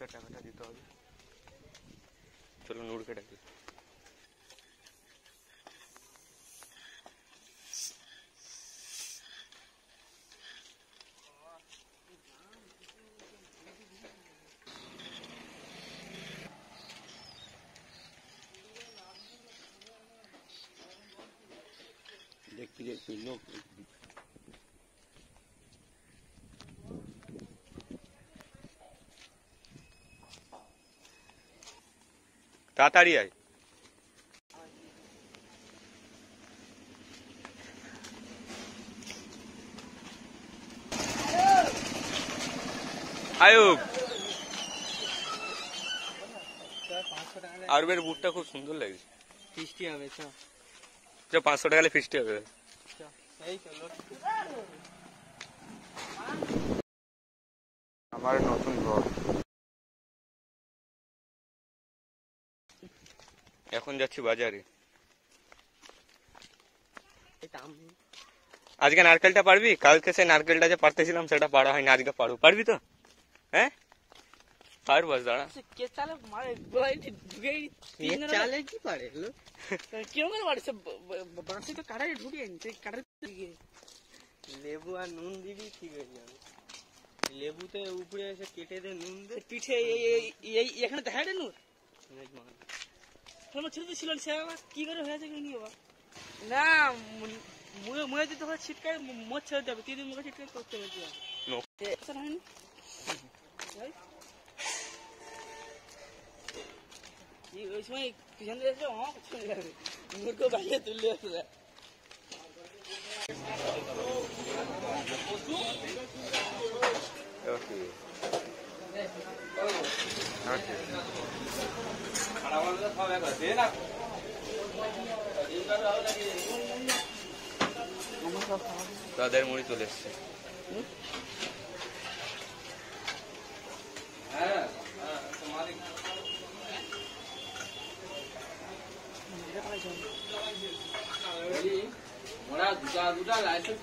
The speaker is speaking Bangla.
নূরকে টাকাটা দিতে হবে। চলো নূরকে ডাকি। দেখতে দেখতে লোক তাড়াতাড়ি আয়। আয়ুব আরবের বুটটা খুব সুন্দর লাগছে। ফিস্টি হবে চ 500 টাকা ফিস্টি হবে। এই তো লোক আমার নতুন ঘর। এখন যাচ্ছি বাজারে। আজকে নারকেলটা পারবি? কালকে সে নারকেলটা যে পারতেছিলাম সেটা পারা হয়নি, আজকে পারবো। পারবি তো? হ্যাঁ পারবো, দাঁড়া। কে চালে মারে গোলাই ঢুকে চালে কি পারে লোক কিরকম করে পারে? বাঁশি তো কাটারে ঢুকে আনছে, কাটারে লেবু আর নুন দিবি ঠিক হয়ে যাবে। লেবুতে উপরে এসে কেটে দে, নুন দে পিঠে এই এখানে দেখা যায় নুন ছেলে ছিল সে কি করে হয়েছে কি নিয়ে না মুয়ে মুয়ে দিতে হয় ছিটকায় মোট ছেড়ে যাবে, 3 দিন মুখে ছিটকায় করতে হবে হয়নি। ওই সময় পিছন দিয়ে চলে যাবে মুরগো বাইরে তুললে আসবে। তাদের মুড়ি চলে এসছে। দুটা লাইসেন্স